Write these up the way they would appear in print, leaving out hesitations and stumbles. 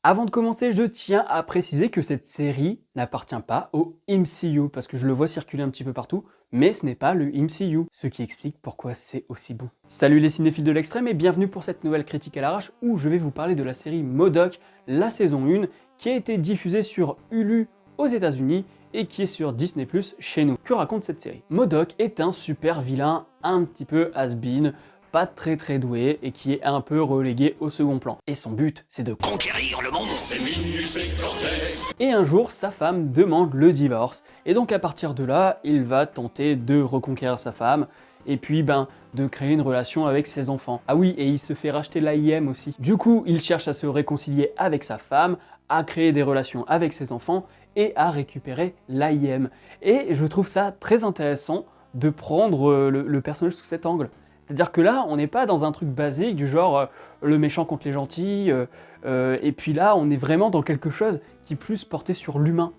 Avant de commencer, je tiens à préciser que cette série n'appartient pas au MCU, parce que je le vois circuler un petit peu partout, mais ce n'est pas le MCU, ce qui explique pourquoi c'est aussi bon. Salut les cinéphiles de l'extrême et bienvenue pour cette nouvelle critique à l'arrache où je vais vous parler de la série MODOK, la saison 1, qui a été diffusée sur Hulu aux États-Unis et qui est sur Disney+ chez nous. Que raconte cette série? MODOK est un super vilain un petit peu has-been, pas très doué et qui est un peu relégué au second plan. Et son but, c'est de conquérir le monde. Et un jour, sa femme demande le divorce. Et donc à partir de là, il va tenter de reconquérir sa femme et puis de créer une relation avec ses enfants. Ah oui, et il se fait racheter l'AIM aussi. Du coup, il cherche à se réconcilier avec sa femme, à créer des relations avec ses enfants et à récupérer l'AIM. Et je trouve ça très intéressant de prendre le personnage sous cet angle. C'est-à-dire que là, on n'est pas dans un truc basique du genre le méchant contre les gentils, et puis là, on est vraiment dans quelque chose qui est plus porté sur l'humain,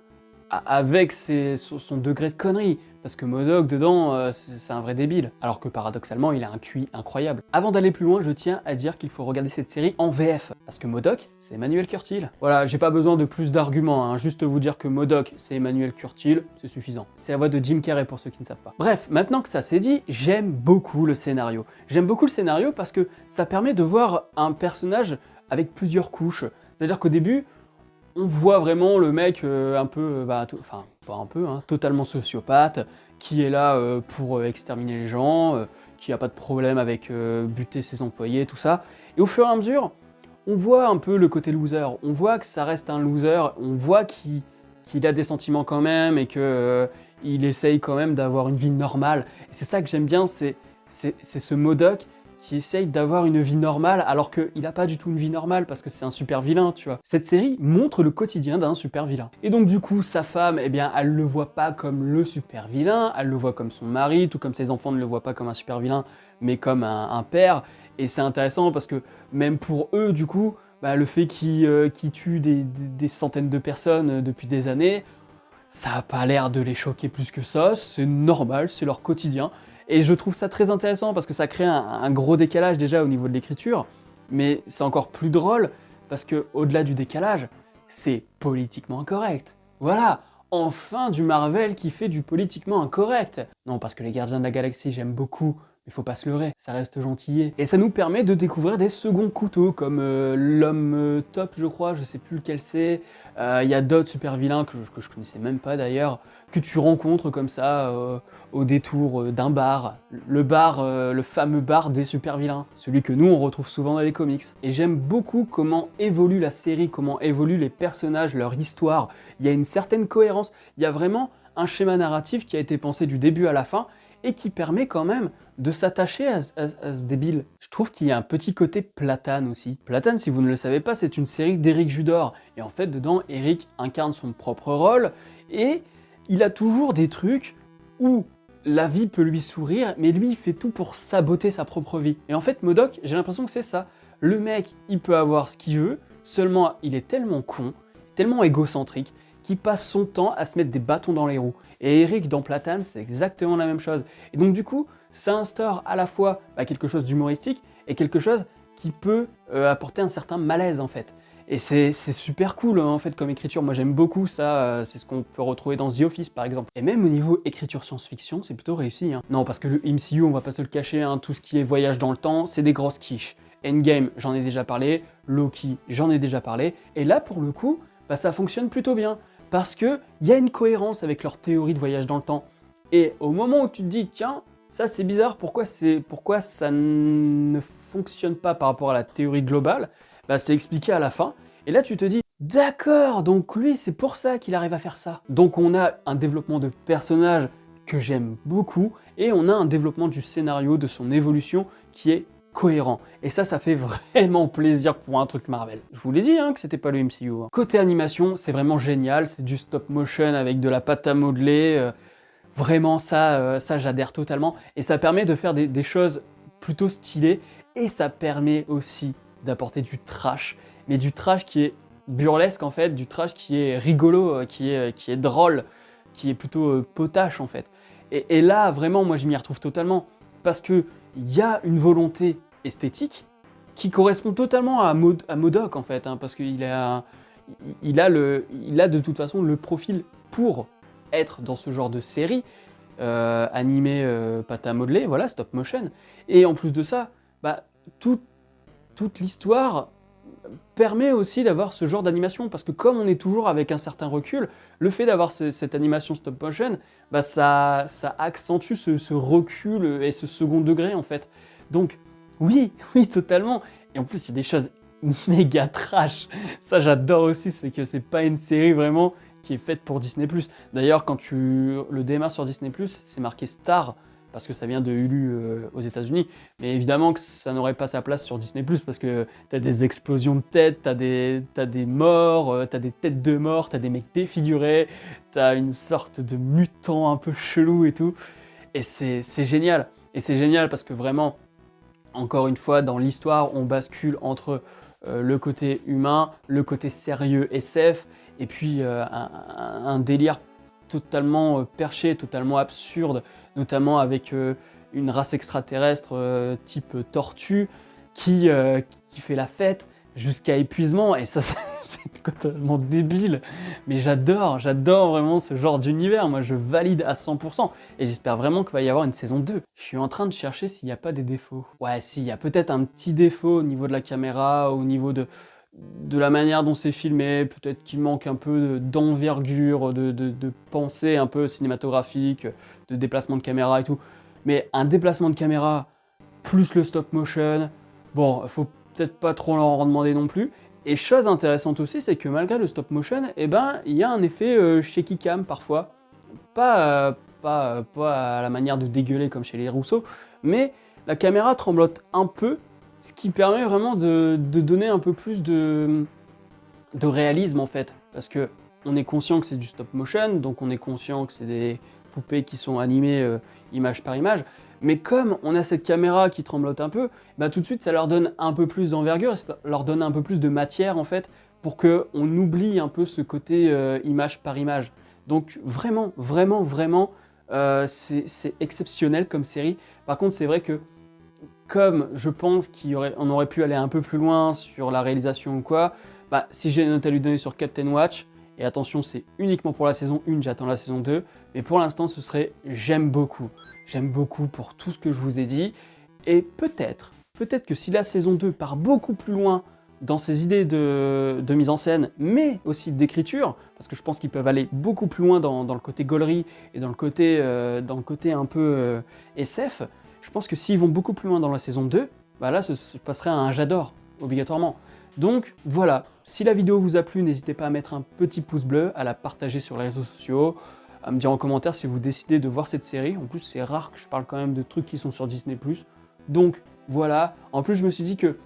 avec son degré de connerie, parce que MODOK dedans, c'est un vrai débile, alors que paradoxalement, il a un QI incroyable. Avant d'aller plus loin, je tiens à dire qu'il faut regarder cette série en VF, parce que MODOK, c'est Emmanuel Curtil. Voilà, j'ai pas besoin de plus d'arguments, hein, juste vous dire que MODOK, c'est Emmanuel Curtil, c'est suffisant. C'est la voix de Jim Carrey pour ceux qui ne savent pas. Bref, maintenant que ça c'est dit, j'aime beaucoup le scénario. J'aime beaucoup le scénario parce que ça permet de voir un personnage avec plusieurs couches. C'est-à-dire qu'au début, on voit vraiment le mec un peu, enfin pas un peu, hein, totalement sociopathe, qui est là pour exterminer les gens, qui a pas de problème avec buter ses employés, tout ça. Et au fur et à mesure, on voit un peu le côté loser, on voit que ça reste un loser, on voit qu'il a des sentiments quand même et que il essaye quand même d'avoir une vie normale. Et c'est ça que j'aime bien, c'est ce MODOK qui essaye d'avoir une vie normale alors qu'il n'a pas du tout une vie normale parce que c'est un super vilain, tu vois. Cette série montre le quotidien d'un super vilain. Et donc du coup, sa femme, eh bien, elle le voit pas comme le super vilain, elle le voit comme son mari, tout comme ses enfants ne le voient pas comme un super vilain, mais comme un père. Et c'est intéressant parce que même pour eux, du coup, le fait qu'ils tuent des centaines de personnes depuis des années, ça n'a pas l'air de les choquer plus que ça, c'est normal, c'est leur quotidien. Et je trouve ça très intéressant parce que ça crée un gros décalage déjà au niveau de l'écriture, mais c'est encore plus drôle parce que au-delà du décalage, c'est politiquement incorrect. Voilà, enfin du Marvel qui fait du politiquement incorrect. Non, parce que les Gardiens de la Galaxie, j'aime beaucoup, mais faut pas se leurrer, ça reste gentillet. Et ça nous permet de découvrir des seconds couteaux, comme l'homme top, je crois, je sais plus lequel c'est. Il y a d'autres super vilains que je connaissais même pas d'ailleurs, que tu rencontres comme ça au détour d'un bar. Le fameux bar des super vilains, celui que nous on retrouve souvent dans les comics. Et j'aime beaucoup comment évolue la série, comment évoluent les personnages, leur histoire. Il y a une certaine cohérence, il y a vraiment un schéma narratif qui a été pensé du début à la fin, et qui permet quand même de s'attacher à ce débile. Je trouve qu'il y a un petit côté Platane aussi. Platane, si vous ne le savez pas, c'est une série d'Éric Judor. Et en fait, dedans, Éric incarne son propre rôle, et il a toujours des trucs où la vie peut lui sourire, mais lui, il fait tout pour saboter sa propre vie. Et en fait, MODOK, j'ai l'impression que c'est ça. Le mec, il peut avoir ce qu'il veut, seulement il est tellement con, tellement égocentrique, qui passe son temps à se mettre des bâtons dans les roues. Et Eric dans Platane, c'est exactement la même chose. Et donc du coup, ça instaure à la fois quelque chose d'humoristique et quelque chose qui peut apporter un certain malaise en fait. Et c'est super cool en fait comme écriture, moi j'aime beaucoup ça, c'est ce qu'on peut retrouver dans The Office par exemple. Et même au niveau écriture science-fiction, c'est plutôt réussi. Hein. Non, parce que le MCU, on va pas se le cacher, hein, tout ce qui est voyage dans le temps, c'est des grosses quiches. Endgame, j'en ai déjà parlé, Loki, j'en ai déjà parlé, et là pour le coup, ça fonctionne plutôt bien. Parce qu'il y a une cohérence avec leur théorie de voyage dans le temps. Et au moment où tu te dis, tiens, ça c'est bizarre, pourquoi ça ne fonctionne pas par rapport à la théorie globale, c'est expliqué à la fin. Et là tu te dis, d'accord, donc lui c'est pour ça qu'il arrive à faire ça. Donc on a un développement de personnage que j'aime beaucoup, et on a un développement du scénario, de son évolution qui est cohérent. Et ça fait vraiment plaisir pour un truc Marvel. Je vous l'ai dit que c'était pas le MCU. Hein. Côté animation, c'est vraiment génial, c'est du stop motion avec de la pâte à modeler. Vraiment ça j'adhère totalement. Et ça permet de faire des choses plutôt stylées. Et ça permet aussi d'apporter du trash. Mais du trash qui est burlesque en fait, du trash qui est rigolo, qui est drôle, qui est plutôt potache en fait. Et là, vraiment, moi je m'y retrouve totalement. Parce que il y a une volonté esthétique, qui correspond totalement à MODOK en fait, hein, parce qu'il il a de toute façon le profil pour être dans ce genre de série animée pâte à modeler, voilà, stop motion. Et en plus de ça, bah, toute l'histoire permet aussi d'avoir ce genre d'animation, parce que comme on est toujours avec un certain recul, le fait d'avoir cette animation stop motion, bah ça accentue ce recul et ce second degré en fait. Donc oui, oui, totalement. Et en plus, il y a des choses méga trash. Ça, j'adore aussi, c'est que c'est pas une série vraiment qui est faite pour Disney+. D'ailleurs, quand tu le démarres sur Disney+, c'est marqué Star, parce que ça vient de Hulu aux États-Unis. Mais évidemment que ça n'aurait pas sa place sur Disney+, parce que t'as des explosions de têtes, t'as des morts, t'as des têtes de morts, t'as des mecs défigurés, t'as une sorte de mutant un peu chelou et tout. Et c'est génial. Et c'est génial parce que vraiment, encore une fois, dans l'histoire, on bascule entre le côté humain, le côté sérieux SF, et puis un délire totalement perché, totalement absurde, notamment avec une race extraterrestre type tortue qui fait la fête jusqu'à épuisement, et ça c'est totalement débile, mais j'adore vraiment ce genre d'univers, moi je valide à 100%, et j'espère vraiment qu'il va y avoir une saison 2. Je suis en train de chercher s'il n'y a pas des défauts. Ouais, si, il y a peut-être un petit défaut au niveau de la caméra, au niveau de la manière dont c'est filmé, peut-être qu'il manque un peu d'envergure, de pensée un peu cinématographique, de déplacement de caméra et tout, mais un déplacement de caméra plus le stop motion, bon, faut peut-être pas trop leur en demander non plus. Et chose intéressante aussi, c'est que malgré le stop motion, eh ben, il y a un effet shaky cam parfois. Pas à la manière de dégueuler comme chez les Rousseau, mais la caméra tremblote un peu, ce qui permet vraiment de donner un peu plus de réalisme en fait. Parce que on est conscient que c'est du stop motion, donc on est conscient que c'est des poupées qui sont animées image par image, mais comme on a cette caméra qui tremblote un peu, bah tout de suite ça leur donne un peu plus d'envergure, ça leur donne un peu plus de matière en fait, pour qu'on oublie un peu ce côté image par image. Donc vraiment, c'est exceptionnel comme série. Par contre, c'est vrai que comme je pense qu'on aurait pu aller un peu plus loin sur la réalisation ou quoi, bah, si j'ai une note à lui donner sur Captain Watch, et attention, c'est uniquement pour la saison 1, j'attends la saison 2, mais pour l'instant, ce serait j'aime beaucoup. J'aime beaucoup pour tout ce que je vous ai dit, et peut-être que si la saison 2 part beaucoup plus loin dans ses idées de mise en scène, mais aussi d'écriture, parce que je pense qu'ils peuvent aller beaucoup plus loin dans le côté gaulerie et dans le côté un peu SF, je pense que s'ils vont beaucoup plus loin dans la saison 2, bah là, ce passerait à un j'adore, obligatoirement. Donc voilà, si la vidéo vous a plu, n'hésitez pas à mettre un petit pouce bleu, à la partager sur les réseaux sociaux, à me dire en commentaire si vous décidez de voir cette série. En plus, c'est rare que je parle quand même de trucs qui sont sur Disney+. Donc voilà, en plus je me suis dit que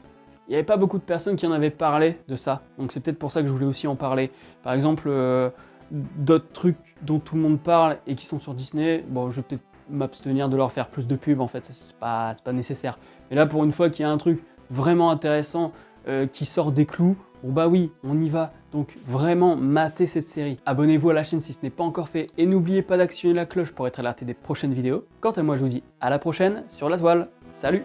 il n'y avait pas beaucoup de personnes qui en avaient parlé de ça, donc c'est peut-être pour ça que je voulais aussi en parler. Par exemple, d'autres trucs dont tout le monde parle et qui sont sur Disney, bon, je vais peut-être m'abstenir de leur faire plus de pub, en fait, c'est pas nécessaire. Mais là, pour une fois qu'il y a un truc vraiment intéressant qui sort des clous, bon bah oui, on y va. Donc vraiment, matez cette série. Abonnez-vous à la chaîne si ce n'est pas encore fait, et n'oubliez pas d'actionner la cloche pour être alerté des prochaines vidéos. Quant à moi, je vous dis à la prochaine sur la toile. Salut!